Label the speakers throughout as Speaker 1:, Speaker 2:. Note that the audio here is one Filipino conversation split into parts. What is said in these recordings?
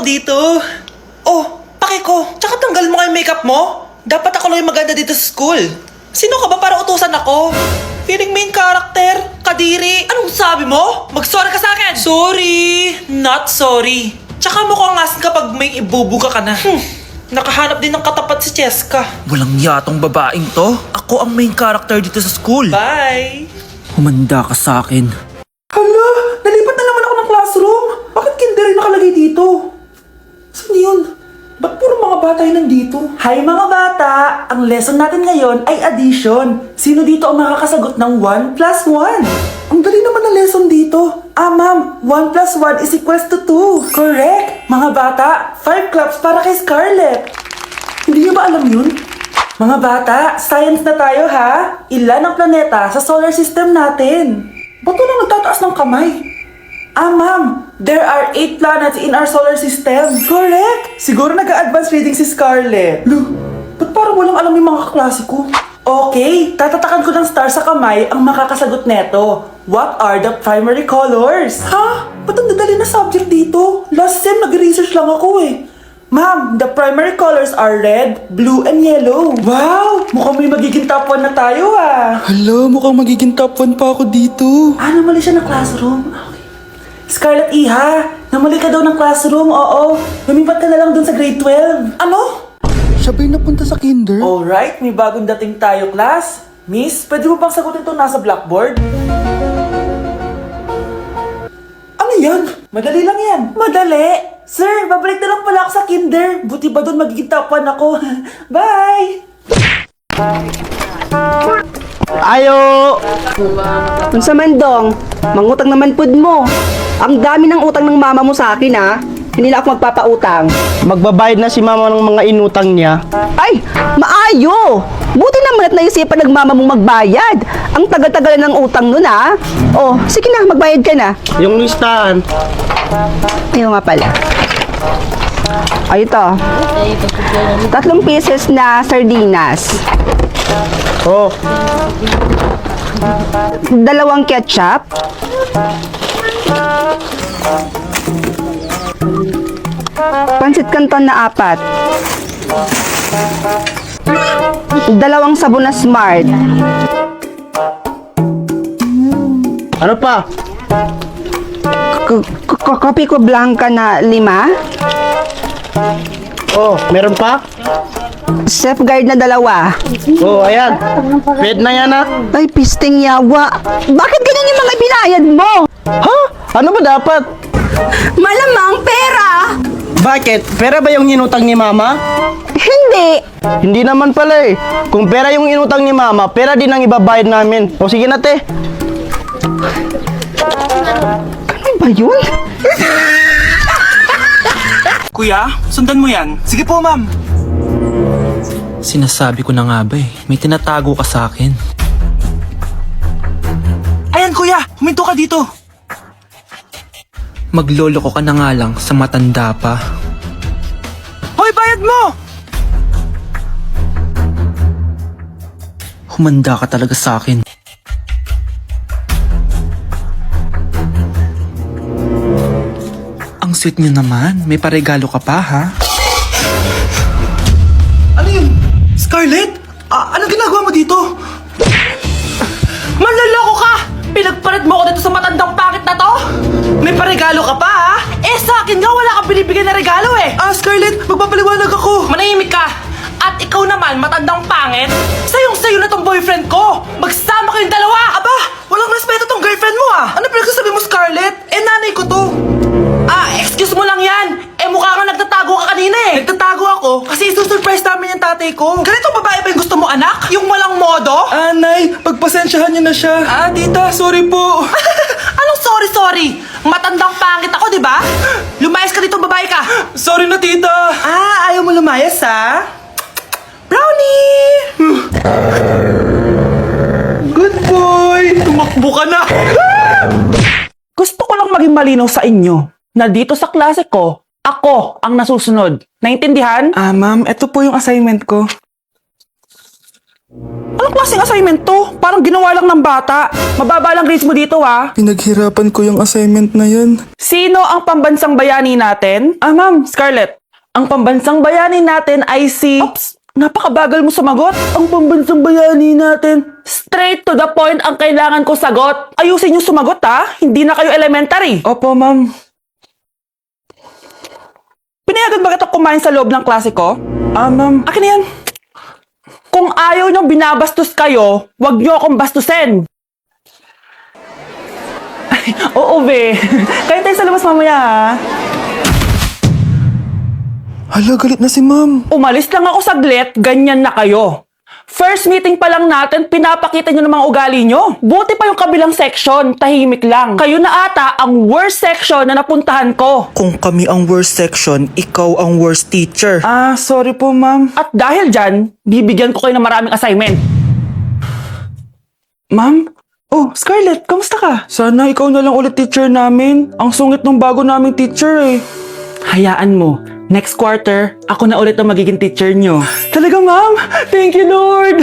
Speaker 1: dito. Oh, pake ko. Tsaka tanggal mo nga yung makeup mo. Dapat ako lang yung maganda dito sa school. Sino ka ba para utusan ako? Feeling main character? Kadiri? Anong sabi mo? Mag-sorry ka sa akin! Sorry! Not sorry. Tsaka mukhang asin kapag may ibubuga ka na. Nakahanap din ng katapat si Cheska.
Speaker 2: Walang yatong babaeng to. Ako ang main character dito sa school.
Speaker 1: Bye!
Speaker 2: Humanda ka sa akin.
Speaker 1: Hala! Nalipat na naman ako ng classroom! Bakit kinder yung nakalagay dito? Saan yun? Ba't puro mga bata yung nandito? Hi mga bata! Ang lesson natin ngayon ay addition. Sino dito ang makakasagot ng 1 plus 1? Ang dali naman ng lesson dito. Ah ma'am, 1 plus 1 is equals to 2. Correct! Mga bata, 5 claps para kay Scarlett. Hindi niyo ba alam yun? Mga bata, science na tayo ha? Ilan ang planeta sa solar system natin? Ba't walang nagtataas ng kamay? Ah, ma'am, there are 8 planets in our solar system. Correct! Siguro nag-a-advance reading si Scarlett. Lo, ba't parang walang alam yung mga kaklase ko? Okay, tatatakan ko ng star sa kamay ang makakasagot neto. What are the primary colors? Ha? Ba't ang dadali na subject dito? Last sem, nag-research lang ako eh. Ma'am, the primary colors are red, blue, and yellow. Wow! Mukhang may magiging top 1 na tayo ah.
Speaker 2: Hala, mukhang magiging top 1 pa ako dito.
Speaker 1: Ah, namali siya ng classroom. Okay. Scarlett Iha, namali ka daw ng classroom, oo. Lumipat ka na lang dun sa grade 12. Ano?
Speaker 2: Siya ba'y napunta sa kinder?
Speaker 1: Alright, may bagong dating tayo, class. Miss, pwede mo bang sagutin itong nasa blackboard? Ano yan? Madali lang yan. Madali? Sir, babalik na lang pala ako sa kinder. Buti ba doon magiging top 1 ako? Bye!
Speaker 3: Ayo! Unsa man dong? Mangutang naman pud mo. Ang dami ng utang ng mama mo sa akin ha. Hindi na ako magpapautang.
Speaker 4: Magbabayad na si mama ng mga inutang niya.
Speaker 3: Ay, maayo! Buti naman at naisipan ng mama mong magbayad. Ang tagal-tagal ng utang nun ha. Oh, sige na, magbayad ka na.
Speaker 4: Yung listahan.
Speaker 3: Ayaw nga pala. Ay, ito. 3 pieces na sardinas.
Speaker 4: Oh,
Speaker 3: 2 ketchup. Pansit Canton na 4. 2 sabon na Smart.
Speaker 4: ano pa?
Speaker 3: Kopi ko blanca na 5.
Speaker 4: Oh, meron pa?
Speaker 3: Safeguard na 2.
Speaker 4: Oh, ayan. Paid na yan, ha?
Speaker 3: Ay, pisting yawa. Bakit ganyan yung mga binayad mo?
Speaker 4: Ha? Ano ba dapat?
Speaker 3: Malamang pera.
Speaker 4: Bakit? Pera ba yung inutang ni mama?
Speaker 3: Hindi.
Speaker 4: Hindi naman pala eh. Kung pera yung inutang ni mama, pera din ang ibabayad namin. O sige na, te.
Speaker 3: Ano ba yun?
Speaker 1: Kuya, sundan mo yan. Sige po, ma'am.
Speaker 2: Sinasabi ko na nga ba eh. May tinatago ka sa akin.
Speaker 1: Ayan, kuya. Huminto ka dito.
Speaker 2: Magloloko ka na nga lang sa matanda pa.
Speaker 1: Hoy, bayad mo!
Speaker 2: Humanda ka talaga sa akin. Ang sweet niyo naman. May paregalo ka pa ha?
Speaker 1: Ano yun? Scarlett? Ano ginagawa mo dito? Manloloko ka! Pinagpalit mo ako dito sa matandang pangit na to? May paregalo ka pa, ha? Eh, sa akin nga wala kang binibigyan na regalo, eh! Scarlett, magpapaliwanag ako! Manahimik ka! At ikaw naman, matandang pangit? Sayong-sayo na tong boyfriend ko! Magsama kayong dalawa! Aba, walang respeto tong girlfriend mo, ah! Ano pinagsasabi mo, Scarlett? Eh, nanay ko to! Excuse mo lang yan! Eh, mukha kang nagtatago ka kanina, eh! Nagtatago ako kasi isusurprise namin yung tatay ko. Ganito babae ba yung gusto mo, anak? Yung walang modo?
Speaker 2: Nay, pagpasensyahan niyo na siya.
Speaker 1: Tita, sorry po. Anong sorry? Matandang pangit ako, di ba? Lumayas ka dito, babae ka.
Speaker 2: Sorry na, tita.
Speaker 1: Ayaw mo lumayas, ha? Brownie!
Speaker 2: Good boy. Tumakbo ka na.
Speaker 1: Gusto ko lang maging malinaw sa inyo na dito sa klase ko, ako ang nasusunod. Naintindihan?
Speaker 2: Ma'am, ito po yung assignment ko.
Speaker 1: Anong klaseng assignment to? Parang ginawa lang ng bata. Mababa lang grades mo dito ha.
Speaker 5: Pinaghirapan ko yung assignment na yan.
Speaker 1: Sino ang pambansang bayani natin? Ah, ma'am, Scarlett. Ang pambansang bayani natin ay si... Oops! Napakabagal mo sumagot. Ang pambansang bayani natin. Straight to the point ang kailangan ko sagot. Ayusin yung sumagot ha. Hindi na kayo elementary. Opo, ma'am. Pinayagan ba kita kumain sa loob ng klase ko? Ah, ma'am. Akin na yan. Kung ayaw niyong binabastos kayo, wag niyo akong bastusin. Ay, oo, be. Kain tayo sa labas mamaya, ha?
Speaker 5: Hala, galit na si ma'am.
Speaker 1: Umalis lang ako saglit, ganyan na kayo. First meeting pa lang natin, pinapakita nyo ng mga ugali nyo. Buti pa yung kabilang section, tahimik lang. Kayo na ata ang worst section na napuntahan ko.
Speaker 2: Kung kami ang worst section, ikaw ang worst teacher.
Speaker 1: Ah, sorry po, ma'am. At dahil dyan, bibigyan ko kayo ng maraming assignment. Ma'am? Oh, Scarlett, kamusta ka? Sana ikaw na lang ulit teacher namin. Ang sungit ng bago naming teacher eh. Hayaan mo. Next quarter, ako na ulit ang magiging teacher nyo. Talaga, ma'am? Thank you, Lord!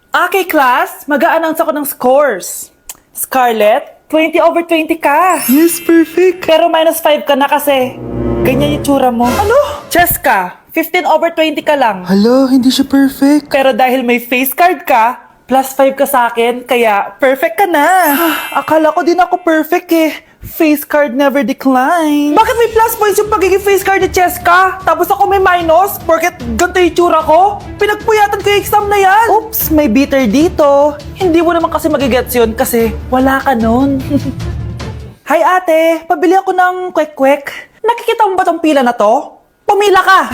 Speaker 1: Okay, class. Mag-a-announce ako ng scores. Scarlett, 20 over 20 ka.
Speaker 5: Yes, perfect.
Speaker 1: Pero minus 5 ka na kasi. Ganyan yung tsura mo. Ano? Cheska, 15 over 20 ka lang.
Speaker 5: Hala, hindi siya perfect.
Speaker 1: Pero dahil may face card ka, plus 5 ka sa akin, kaya perfect ka na. Akala ko din ako perfect eh. Face card never decline. Bakit may plus points yung pagiging face card ni Cheska? Tapos ako may minus? Porket ganito yung tsura ko? Pinagpuyatan ko yung exam na yan. Oops, may bitter dito. Hindi mo naman kasi magigets yun kasi wala ka nun. Hi ate, pabili ako ng kwek-kwek. Nakikita mo ba tong pila na to? Pumila ka!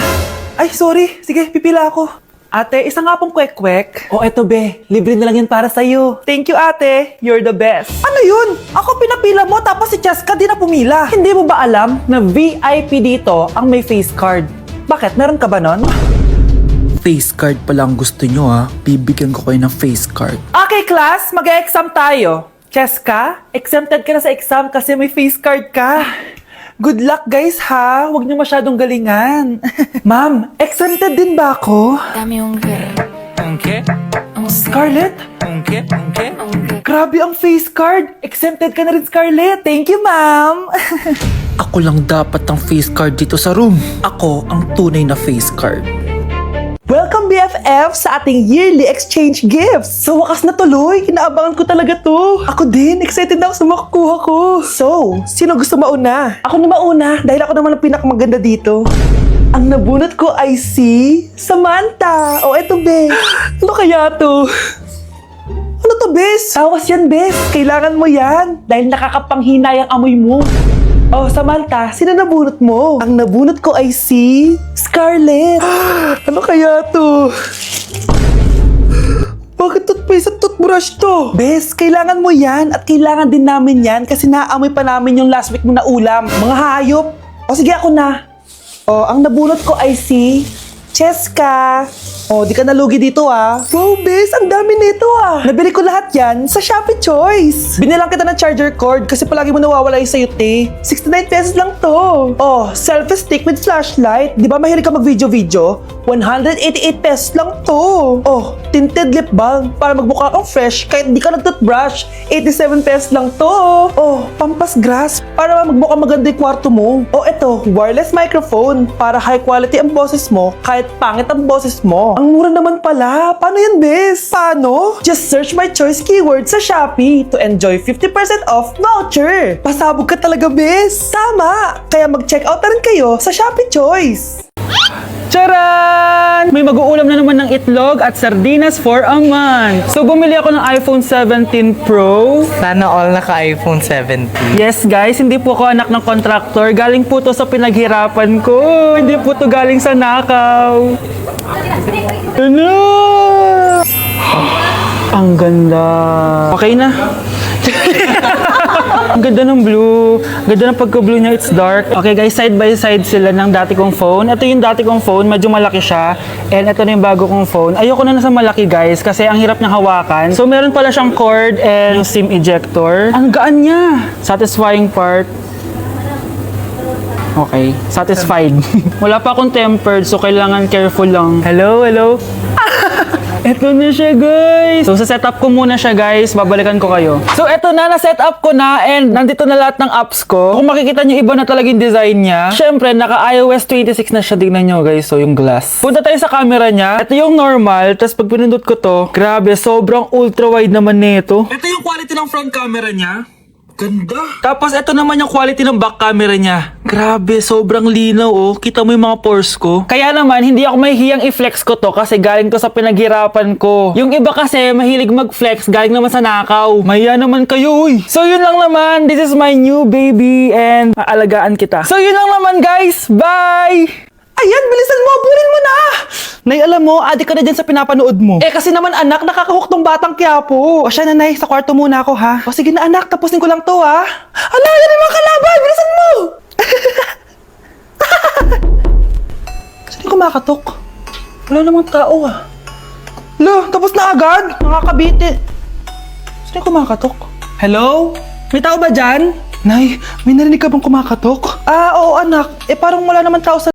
Speaker 1: Ay, sorry. Sige, pipila ako. Ate, isa nga pong kwek-kwek. O eto be, libre na lang yan para sa'yo. Thank you ate, you're the best. Ano yun? Ako pinapila mo tapos si Cheska di na pumila. Hindi mo ba alam na VIP dito ang may face card? Bakit? Meron ka ba nun?
Speaker 2: Face card pa lang gusto nyo ha. Bibigyan ko kayo ng face card.
Speaker 1: Okay class, mag-exam tayo. Cheska, exempted ka na sa exam kasi may face card ka. Good luck guys ha, huwag niyo masyadong galingan. Ma'am, exempted din ba ako?
Speaker 6: Dame un que,
Speaker 1: Scarlett? Grabe ang face card. Exempted ka na rin, Scarlett. Thank you, ma'am.
Speaker 2: Ako lang dapat ang face card dito sa room. Ako ang tunay na face card.
Speaker 1: Welcome BFF sa ating yearly exchange gifts. Sa wakas na tuloy, inaabangan ko talaga to. Ako din, excited na ako sa makukuha ko. So, sino gusto mauna? Ako na mauna dahil ako naman ang pinakamaganda dito. Ang nabunot ko ay si Samantha. O eto, be. Ano kaya to? Ano to, bes? Tawas yan, bes. Kailangan mo yan dahil nakakapanghinay ang amoy mo. Oh, Samantha, sino nabunot mo? Ang nabunot ko ay si Scarlett. Ano kaya to? Bakit toothpaste at toothbrush to? Bes, kailangan mo yan at kailangan din namin yan kasi naaamoy pa namin yung last week mo na ulam. Mga hayop. O sige, ako na. O, ang nabunot ko ay si Cheska. O, di ka nalugi dito ah. Wow, bes, ang dami nito ah. Nabili ko lahat yan sa Shopee Choice. Binilang kita ng charger cord kasi palagi mo nawawala yung sayo, te. 69 pesos lang to. Oh, selfie stick with flashlight. Di ba mahilig ka mag-video-video? 188 pesos lang to. Oh, tinted lip balm para magmukha kang fresh kahit di ka nag-toothbrush. 87 pesos lang to. Oh, pampas grass para magmukha maganda yung kwarto mo. Oh, eto, wireless microphone para high quality ang boses mo kahit pangit ang boses mo. Ang mura naman pala. Paano yan, bes? Paano? Just search my choice keyword sa Shopee to enjoy 50% off voucher. Pasabog ka talaga, bes. Tama. Kaya mag-check out na rin kayo sa Shopee Choice. Charan! May mag-uulam na naman ng itlog at sardinas for a month. So, bumili ako ng iPhone 17 Pro.
Speaker 7: Sana all naka-iPhone 17.
Speaker 1: Yes, guys, hindi po ako anak ng contractor. Galing po to sa pinaghirapan ko. Hindi po to galing sa nakaw. Ano? Ang ganda. Okay na. Ang ganda ng blue. Ganda ng pagka-blue niya, it's dark. Okay guys, side by side sila ng dati kong phone. Ito yung dati kong phone, medyo malaki siya. And ito na yung bago kong phone. Ayoko na nasa malaki guys, kasi ang hirap niyang hawakan. So meron pala siyang cord and SIM ejector. Ang gaan niya. Satisfying part. Okay, satisfied. Wala pa akong tempered, so kailangan careful lang. Hello, hello.
Speaker 2: Eto na siya, guys. So, sa setup ko muna siya, guys. Babalikan ko kayo. So, eto na setup ko na and nandito na lahat ng apps ko. Kung makikita nyo, iba na talaga yung design niya. Siyempre, naka iOS 26 na siya. Tignan nyo, guys. So, yung glass. Punta tayo sa camera niya. Ito yung normal. Tapos, pag pinindot ko to, grabe, sobrang ultra-wide naman nito. Ito yung quality ng front camera niya. Ganda. Tapos ito naman yung quality ng back camera niya. Grabe, sobrang linaw oh. Kita mo yung mga pores ko. Kaya naman, hindi ako mahihiyang i-flex ko to kasi galing to sa pinaghirapan ko. Yung iba kasi mahilig mag-flex, galing naman sa nakaw. Mahiya naman kayo uy. So yun lang naman, this is my new baby and aalagaan kita. So yun lang naman guys, bye!
Speaker 1: Ayan, bilisan mo, bulin mo na!
Speaker 2: Nay, alam mo, adik ka na dyan sa pinapanood mo.
Speaker 1: Eh kasi naman anak, nakakahook tong batang Quiapo. O siya nanay, sa kwarto muna ako ha. O sige na anak, tapusin ko lang to ha. Ala, yan yung mga kalaban, bilisan mo! Saan yung kumakatok? Wala namang tao ah. Lo, tapos na agad? Nakakabiti. Saan yung kumakatok?
Speaker 2: Hello? May tao ba dyan?
Speaker 1: Nay, may narinig ka bang kumakatok? Ah, oo anak. Eh parang wala naman tao sa